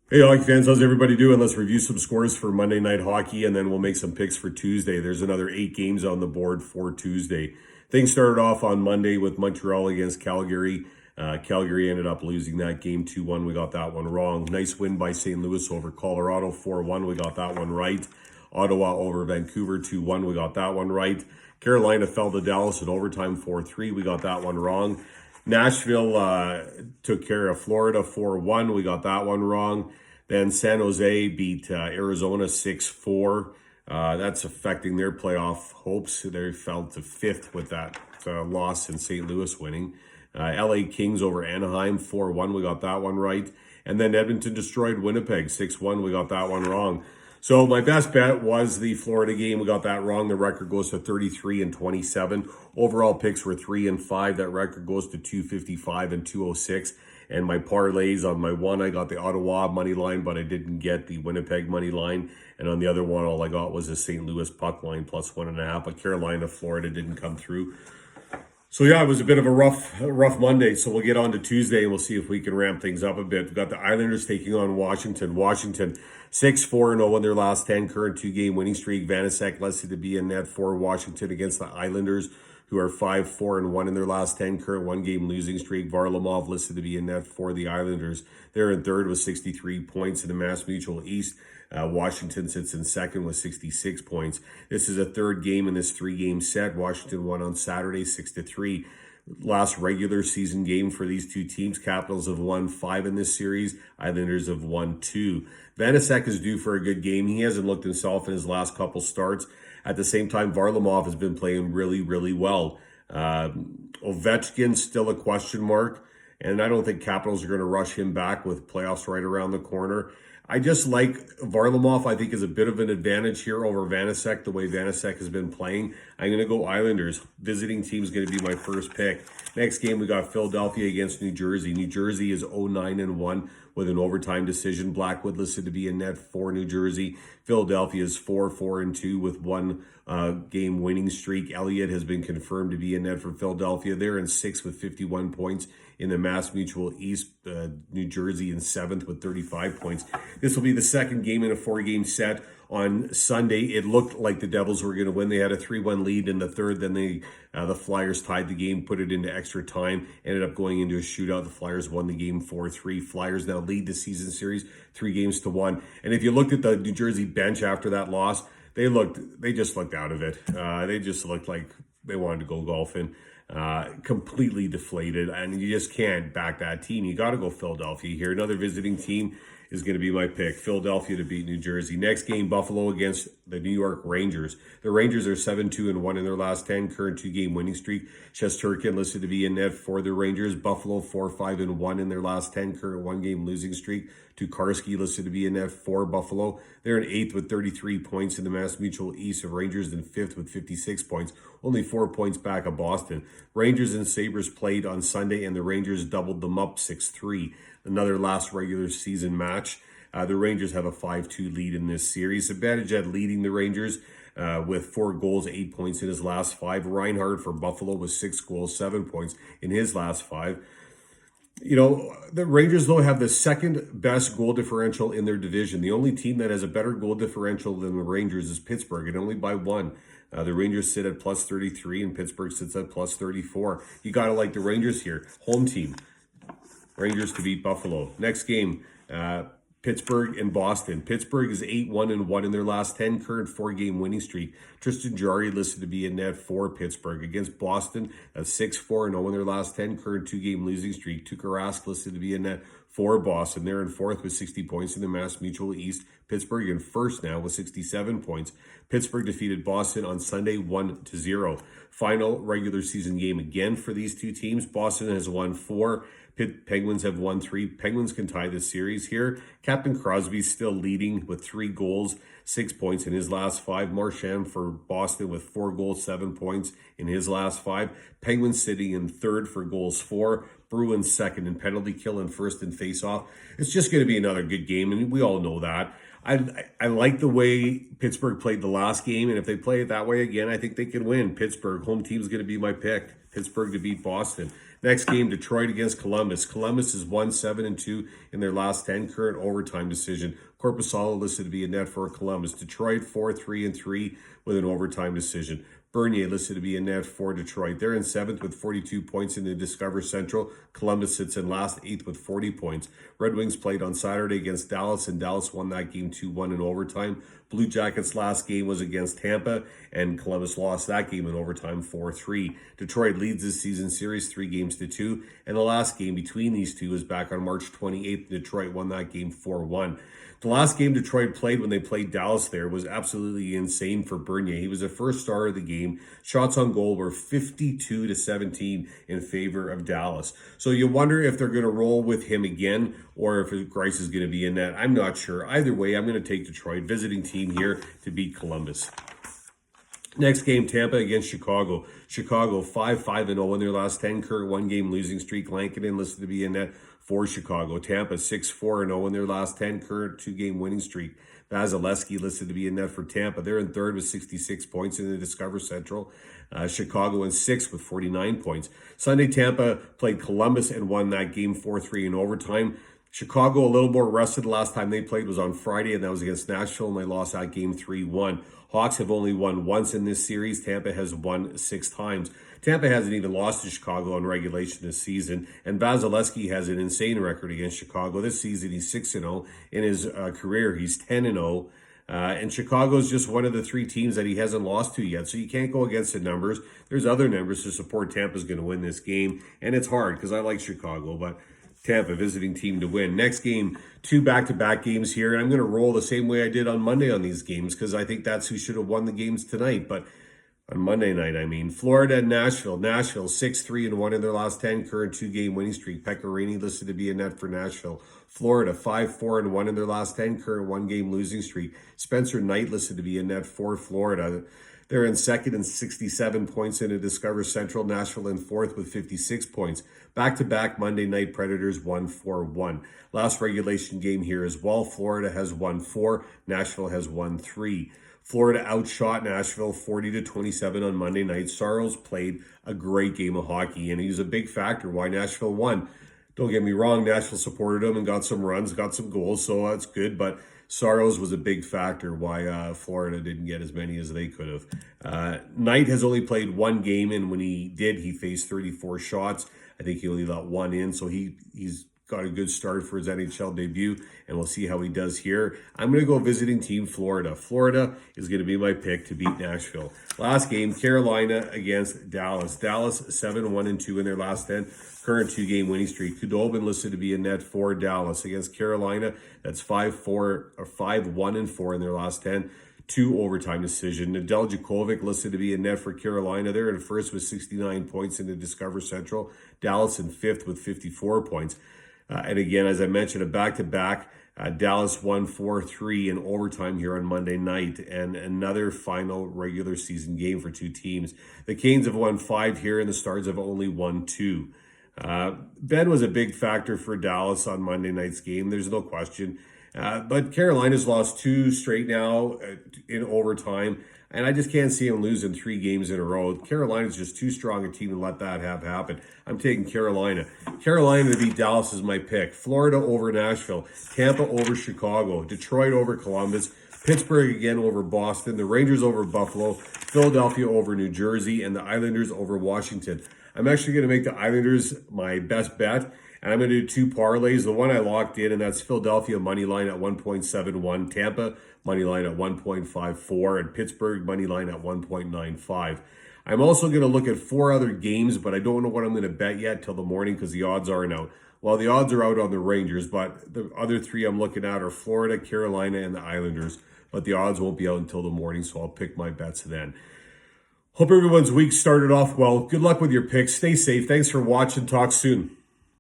Hey, hockey fans, how's everybody doing? Let's review some scores for Monday Night Hockey, and then we'll make some picks for Tuesday. There's another 8 games on the board for Tuesday. Things started off on Monday with Montreal against Calgary. Calgary ended up losing that game 2-1. We got that one wrong. Nice win by St. Louis over Colorado 4-1. We got that one right. Ottawa over Vancouver 2-1. We got that one right. Carolina fell to Dallas in overtime 4-3. We got that one wrong. Nashville took care of Florida 4-1. We got that one wrong. Then San Jose beat Arizona 6-4. That's affecting their playoff hopes. They fell to fifth with that loss, in St. Louis winning. LA Kings over Anaheim 4-1. We got that one right. And then Edmonton destroyed Winnipeg 6-1. We got that one wrong. So my best bet was the Florida game. We got that wrong. The record goes to 33-27. Overall picks were 3-5. That record goes to 255 and 206. And my parlays, on my one, I got the Ottawa money line, but I didn't get the Winnipeg money line. And on the other one, all I got was the St. Louis puck line plus 1.5. But Carolina, Florida didn't come through. So yeah, it was a bit of a rough Monday. So we'll get on to Tuesday and we'll see if we can ramp things up a bit. We've got the Islanders taking on Washington. Washington 6-4-0 in their last 10, current 2-game winning streak. Vanacek listed to be in net for Washington against the Islanders, who are 5-4-1 in their last 10, current 1-game losing streak. Varlamov listed to be in net for the Islanders. They're in third with 63 points in the Mass Mutual East. Washington sits in second with 66 points. This is a third game in this 3-game set. Washington won on Saturday 6-3. Last regular season game for these two teams. Capitals have won 5 in this series. Islanders have won 2. Vanacek is due for a good game. He hasn't looked himself in his last couple starts. At the same time, Varlamov has been playing really well. Ovechkin's still a question mark, and I don't think Capitals are going to rush him back with playoffs right around the corner. I just like Varlamov. I think is a bit of an advantage here over Vanacek, the way Vanacek has been playing. I'm going to go Islanders. Visiting team is going to be my first pick. Next game, we got Philadelphia against New Jersey. New Jersey is 0-9-1 with an overtime decision. Blackwood listed to be in net for New Jersey. Philadelphia is 4-4-2 with one game winning streak. Elliott has been confirmed to be in net for Philadelphia. They're in 6th with 51 points. In the Mass Mutual East, New Jersey in 7th with 35 points. This will be the second game in a 4-game set. On Sunday, it looked like the Devils were going to win. They had a 3-1 lead in the third. Then the Flyers tied the game, put it into extra time, ended up going into a shootout. The Flyers won the game 4-3. Flyers now lead the season series 3-1. And if you looked at the New Jersey bench after that loss, they just looked out of it. They just looked like they wanted to go golfing. Completely deflated, and you just can't back that team. You got to go Philadelphia here. Another visiting team is going to be my pick. Philadelphia to beat New Jersey. Next game, Buffalo against the New York Rangers. The Rangers are 7-2-1 in their last 10, current 2-game winning streak. Shesterkin listed to be in net for the Rangers. Buffalo 4-5-1 in their last 10, current 1-game losing streak. Tukarski listed to be in net for Buffalo. They're in 8th with 33 points in the Mass Mutual East. Of Rangers in 5th with 56 points. Only 4 points back of Boston. Rangers and Sabres played on Sunday, and the Rangers doubled them up 6-3. Another last regular season match. The Rangers have a 5-2 lead in this series. Zibanejad leading the Rangers with 4 goals, 8 points in his last 5. Reinhart for Buffalo with 6 goals, 7 points in his last 5. You know, the Rangers, though, have the second best goal differential in their division. The only team that has a better goal differential than the Rangers is Pittsburgh, and only by 1. The Rangers sit at plus 33, and Pittsburgh sits at plus 34. You got to like the Rangers here. Home team. Rangers to beat Buffalo. Next game, Pittsburgh and Boston. Pittsburgh is 8-1-1 in their last 10, current 4-game winning streak. Tristan Jarry listed to be in net for Pittsburgh. Against Boston, that's 6-4-0 in their last 10, current 2-game losing streak. Tuukka Rask listed to be in net for Boston. They're in 4th with 60 points in the Mass Mutual East. Pittsburgh in 1st now with 67 points. Pittsburgh defeated Boston on Sunday 1-0. Final regular season game again for these two teams. Boston has won 4. Penguins have won 3. Penguins can tie this series here. Captain Crosby's still leading with 3 goals, 6 points in his last 5. Marchand for Boston with 4 goals, 7 points in his last 5. Penguins sitting in 3rd for goals 4. Bruins 2nd in penalty kill and 1st in faceoff. It's just going to be another good game, and we all know that. I like the way Pittsburgh played the last game, and if they play it that way again, I think they can win. Pittsburgh, home team is going to be my pick. Pittsburgh to beat Boston. Next game, Detroit against Columbus. Columbus is 1-7-2 in their last 10, current overtime decision. Korpisalo listed to be a net for Columbus. Detroit 4-3-3 with an overtime decision. Bernier listed to be a net for Detroit. They're in 7th with 42 points in the Discover Central. Columbus sits in last, 8th with 40 points. Red Wings played on Saturday against Dallas, and Dallas won that game 2-1 in overtime. Blue Jackets' last game was against Tampa, and Columbus lost that game in overtime 4-3. Detroit leads this season series 3-2, and the last game between these two was back on March 28th. Detroit won that game 4-1. The last game Detroit played when they played Dallas there was absolutely insane for Bernier. He was the first star of the game. Shots on goal were 52-17 in favor of Dallas. So you wonder if they're going to roll with him again or if Grice is going to be in net. I'm not sure. Either way, I'm going to take Detroit, visiting team here, to beat Columbus. Next game, Tampa against Chicago. Chicago 5-5-0 in their last 10, current 1-game losing streak. Lankinen listed to be in net for Chicago. Tampa 6-4-0 in their last 10, current 2-game winning streak. Vasilevsky listed to be in net for Tampa. They're in 3rd with 66 points in the Discover Central. Chicago in 6th with 49 points. Sunday, Tampa played Columbus and won that game 4-3 in overtime. Chicago a little more rested. The last time they played was on Friday, and that was against Nashville, and they lost that game 3-1. Hawks have only won once in this series. Tampa has won 6 times. Tampa hasn't even lost to Chicago in regulation this season, and Vasilevsky has an insane record against Chicago. This season, he's 6-0. In his career, he's 10-0. And Chicago is just one of the 3 teams that he hasn't lost to yet. So you can't go against the numbers. There's other numbers to support Tampa's going to win this game, and it's hard because I like Chicago, but Tampa, visiting team to win. Next game, 2 back-to-back games here, and I'm going to roll the same way I did on Monday on these games because I think that's who should have won the games tonight. But on Monday night, Florida and Nashville. Nashville 6-3-1 in their last 10, current 2-game winning streak. Pecorini listed to be a net for Nashville. Florida 5-4-1 in their last 10, current 1-game losing streak. Spencer Knight listed to be a net for Florida. They're in 2nd and 67 points in the Discover Central. Nashville in 4th with 56 points. Back-to-back Monday night Predators 1-4-1. Last regulation game here as well. Florida has won 4. Nashville has won 3. Florida outshot Nashville 40-27 on Monday night. Saros played a great game of hockey, and he was a big factor why Nashville won. Don't get me wrong, Nashville supported him and got some runs, got some goals, so that's good, but Saros was a big factor why Florida didn't get as many as they could have. Knight has only played 1 game, and when he did, he faced 34 shots. I think he only got 1 in, so he's got a good start for his NHL debut, and we'll see how he does here. I'm going to go visiting team Florida. Florida is going to be my pick to beat Nashville. Last game, Carolina against Dallas. Dallas 7-1-2 in their last 10, current 2-game winning streak. Khudobin listed to be a net for Dallas. Against Carolina, that's 5-1-4 in their last 10. 2 overtime decision. Nedeljkovic listed to be a net for Carolina. They're in 1st with 69 points in the Discover Central. Dallas in 5th with 54 points. And again, as I mentioned, a back-to-back. Dallas won 4-3 in overtime here on Monday night, and another final regular season game for 2 teams. The Canes have won 5 here, and the Stars have only won 2. Ben was a big factor for Dallas on Monday night's game. There's no question. But Carolina's lost 2 straight now in overtime, and I just can't see them losing 3 games in a row. Carolina's just too strong a team to let that happen. I'm taking Carolina. Carolina to beat Dallas is my pick. Florida over Nashville. Tampa over Chicago. Detroit over Columbus. Pittsburgh again over Boston. The Rangers over Buffalo. Philadelphia over New Jersey. And the Islanders over Washington. I'm actually going to make the Islanders my best bet. And I'm going to do 2 parlays. The one I locked in, and that's Philadelphia money line at 1.71, Tampa money line at 1.54, and Pittsburgh money line at 1.95. I'm also going to look at 4 other games, but I don't know what I'm going to bet yet till the morning because the odds aren't out. Well, the odds are out on the Rangers, but the other 3 I'm looking at are Florida, Carolina, and the Islanders. But the odds won't be out until the morning, so I'll pick my bets then. Hope everyone's week started off well. Good luck with your picks. Stay safe. Thanks for watching. Talk soon.